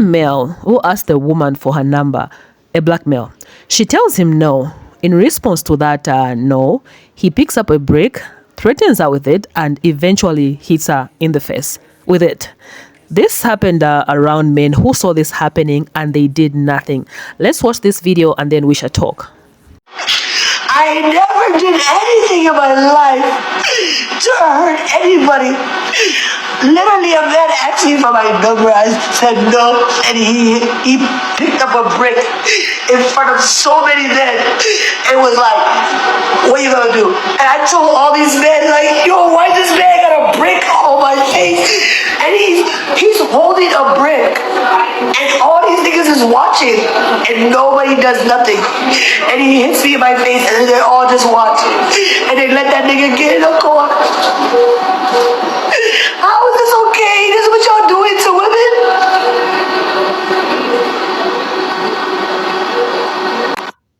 some male who asked the woman for her number, a black male. She tells him no. In response to that no, he picks up a brick, threatens her with it, and eventually hits her in the face with it. This happened around men who saw this happening and they did nothing. Let's watch this video and then we shall talk. I never did anything in my life to hurt anybody. Literally, a man asked me for my number. I said no, and he picked up a brick in front of so many men. It was like, what are you gonna do? And I told all these men, like, yo, why this man got a brick on my face? And he's holding a brick, and all these niggas is watching, and nobody does nothing. And he hits me in my face, and then they're all just watching, and they let that nigga get in the car. How is this okay? This is what y'all doing to women?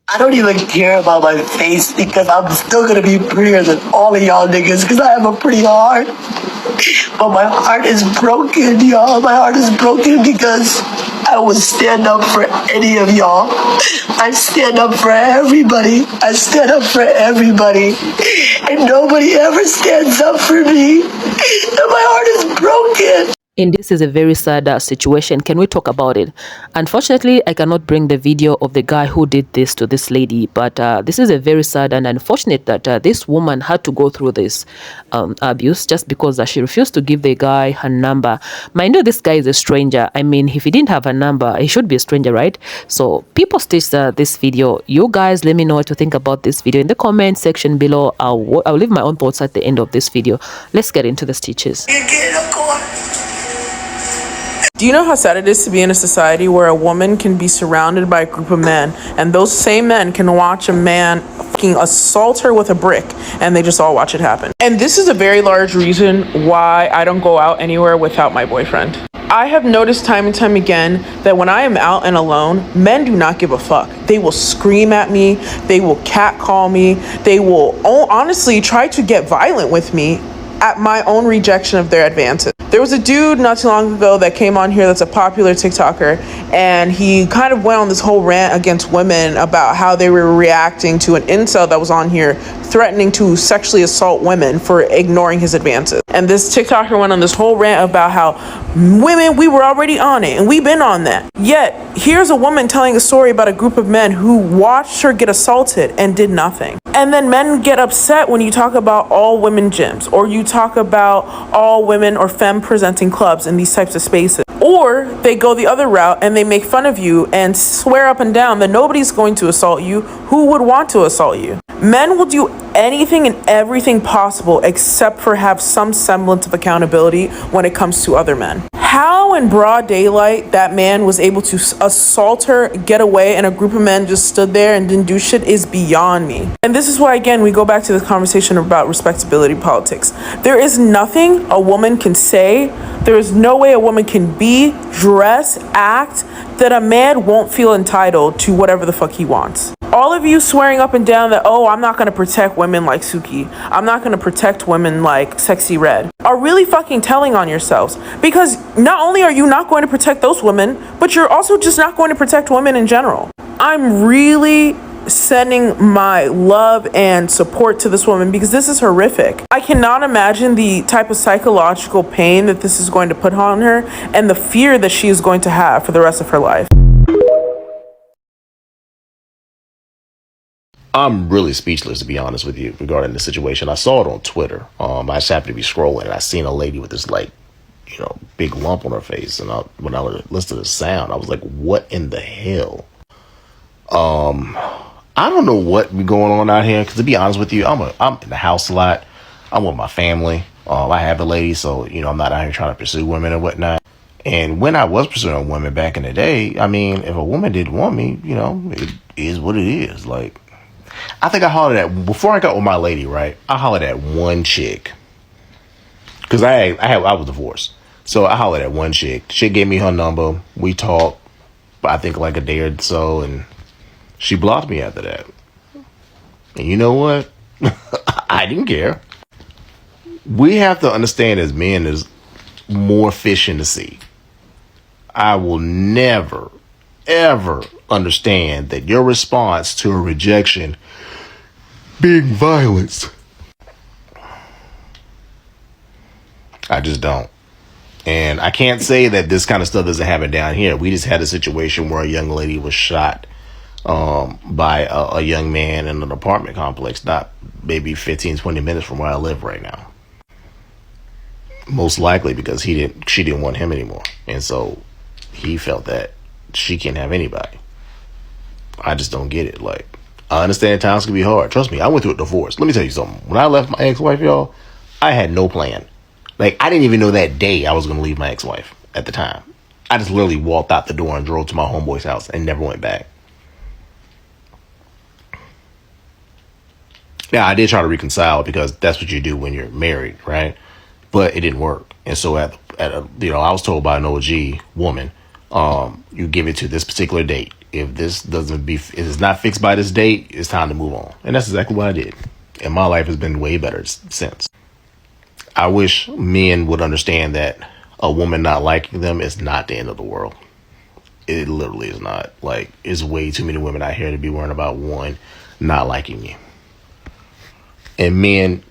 I don't even care about my face because I'm still gonna be prettier than all of y'all niggas because I have a pretty heart. But my heart is broken, y'all. My heart is broken because I would stand up for any of y'all. I stand up for everybody. I stand up for everybody. And nobody ever stands up for me. And my heart is broken. And this is a very sad situation. Can we talk about it? Unfortunately, I cannot bring the video of the guy who did this to this lady, but this is a very sad and unfortunate that this woman had to go through this abuse just because she refused to give the guy her number. Mind you, this guy is a stranger. I mean, if he didn't have a number, he should be a stranger, right? So people stitched this video. You guys, let me know what you think about this video in the comment section below. I'll leave my own thoughts at the end of this video. Let's get into the stitches. Do you know how sad it is to be in a society where a woman can be surrounded by a group of men and those same men can watch a man fucking assault her with a brick and they just all watch it happen? And this is a very large reason why I don't go out anywhere without my boyfriend. I have noticed time and time again that when I am out and alone, men do not give a fuck. They will scream at me. They will catcall me. They will honestly try to get violent with me at my own rejection of their advances. There was a dude not too long ago that came on here that's a popular TikToker, and he kind of went on this whole rant against women about how they were reacting to an incel that was on here threatening to sexually assault women for ignoring his advances. And this TikToker went on this whole rant about how women, we were already on it and we've been on that. Yet here's a woman telling a story about a group of men who watched her get assaulted and did nothing. And then men get upset when you talk about all women gyms, or you talk about all women or femme presenting clubs in these types of spaces. Or they go the other route and they make fun of you and swear up and down that nobody's going to assault you who would want to assault you. Men will do anything and everything possible except for have some semblance of accountability when it comes to other men. How in broad daylight that man was able to assault her, get away, and a group of men just stood there and didn't do shit is beyond me. And this is why, again, we go back to the conversation about respectability politics. There is nothing a woman can say, there is no way a woman can be, dress, act, that a man won't feel entitled to whatever the fuck he wants. All of you swearing up and down that, oh, I'm not going to protect women like Suki, I'm not going to protect women like Sexy Red, are really fucking telling on yourselves. Because not only are you not going to protect those women, but you're also just not going to protect women in general. I'm really sending my love and support to this woman because this is horrific. I cannot imagine the type of psychological pain that this is going to put on her and the fear that she is going to have for the rest of her life. I'm really speechless, to be honest with you, regarding the situation. I saw it on Twitter. I just happened to be scrolling and I seen a lady with this big lump on her face. And when I listened to the sound, I was like, what in the hell? I don't know what be going on out here. Because to be honest with you, I'm in the house a lot. I'm with my family. I have a lady, so I'm not out here trying to pursue women and whatnot. And when I was pursuing women back in the day, I mean, if a woman didn't want me, it is what it is. Like, I think I hollered at, before I got with my lady, right? I hollered at one chick. Because I was divorced. So I hollered at one chick. She gave me her number. We talked, I think like a day or so, and she blocked me after that. And you know what? I didn't care. We have to understand as men, there's more fish in the sea. I will never, ever understand that your response to a rejection being violence. I just don't. And I can't say that this kind of stuff doesn't happen down here. We just had a situation where a young lady was shot by a young man in an apartment complex, not maybe 15, 20 minutes from where I live right now. Most likely because she didn't want him anymore. And so he felt that she can't have anybody. I just don't get it. Like, I understand times can be hard. Trust me, I went through a divorce. Let me tell you something. When I left my ex-wife, y'all, I had no plan. Like, I didn't even know that day I was going to leave my ex-wife at the time. I just literally walked out the door and drove to my homeboy's house and never went back. Now, I did try to reconcile because that's what you do when you're married, right? But it didn't work. And so I was told by an OG woman, you give it to this particular date. If if it's not fixed by this date, it's time to move on. And that's exactly what I did. And my life has been way better since. I wish men would understand that a woman not liking them is not the end of the world. It literally is not. Like, it's way too many women out here to be worrying about one not liking you. And men,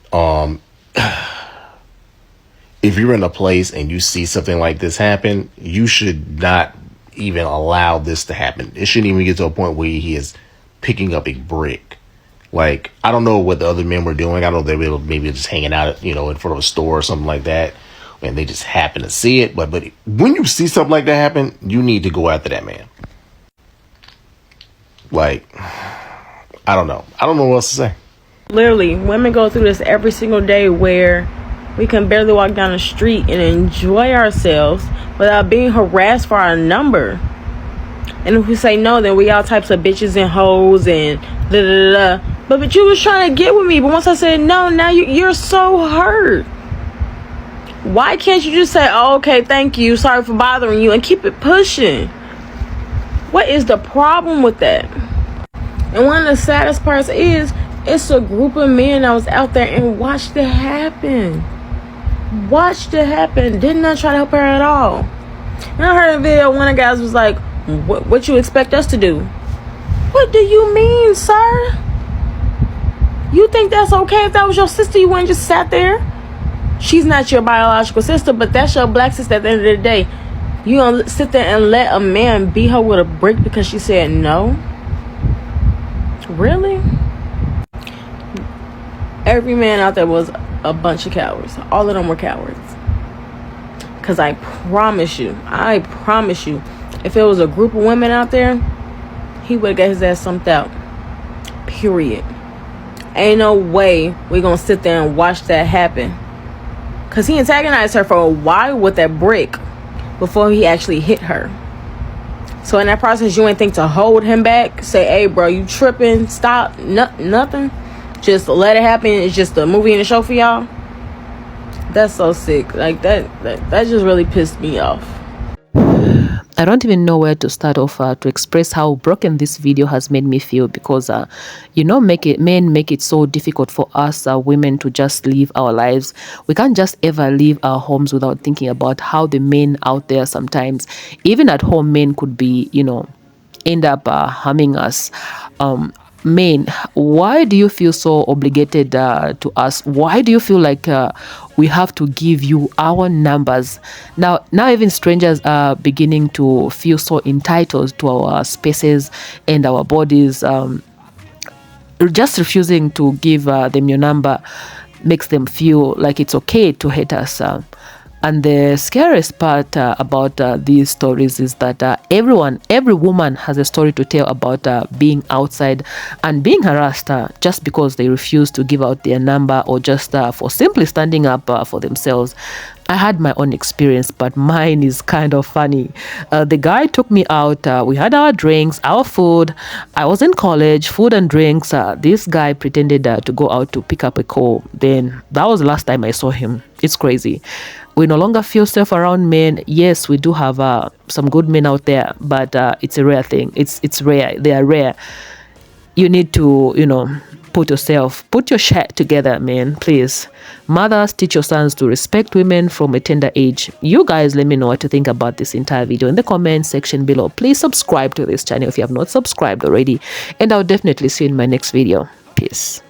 if you're in a place and you see something like this happen, you should not even allow this to happen. It shouldn't even get to a point where he is picking up a brick. Like, I don't know what the other men were doing. I don't know they were maybe just hanging out, in front of a store or something like that, and they just happen to see it. But when you see something like that happen, you need to go after that man. Like, I don't know. I don't know what else to say. Literally, women go through this every single day where we can barely walk down the street and enjoy ourselves without being harassed for our number. And if we say no, then we all types of bitches and hoes and da da da. But you was trying to get with me. But once I said no, now you're so hurt. Why can't you just say, oh, okay, thank you, sorry for bothering you, and keep it pushing? What is the problem with that? And one of the saddest parts is, it's a group of men that was out there and watched it happen. Did not try to help her at all. And I heard a video, one of the guys was like, what you expect us to do? What do you mean, sir? You think that's okay if that was your sister? You wouldn't just sat there? She's not your biological sister, but that's your black sister at the end of the day. You gonna sit there and let a man beat her with a brick because she said no? Really? Every man out there was a bunch of cowards. All of them were cowards. Because I promise you, if it was a group of women out there, he would have got his ass stumped out. Period. Ain't no way we gonna sit there and watch that happen. Because he antagonized her for a while with that brick before he actually hit her. So in that process, you ain't think to hold him back? Say, hey, bro, you tripping? Stop. Nothing. Just let it happen. It's just a movie and a show for y'all. That's so sick. Like, that just really pissed me off. I don't even know where to start off to express how broken this video has made me feel, because men make it so difficult for us women to just live our lives. We can't just ever leave our homes without thinking about how the men out there, sometimes even at home, men could be end up harming us. Men, why do you feel so obligated to us? Why do you feel like we have to give you our numbers? Now even strangers are beginning to feel so entitled to our spaces and our bodies. Just refusing to give them your number makes them feel like it's okay to hate us. And the scariest part about these stories is that every woman has a story to tell about being outside and being harassed just because they refuse to give out their number, or just for simply standing up for themselves. I had my own experience, but mine is kind of funny. The guy took me out. We had our drinks, our food. I was in college, food and drinks. This guy pretended to go out to pick up a call. Then that was the last time I saw him. It's crazy. We no longer feel safe around men. Yes, we do have some good men out there, but it's a rare thing. It's rare. They are rare. You need to, put your shit together, man, please. Mothers, teach your sons to respect women from a tender age. You guys let me know what to think about this entire video in the comment section below. Please subscribe to this channel if you have not subscribed already, and I'll definitely see you in my next video. Peace.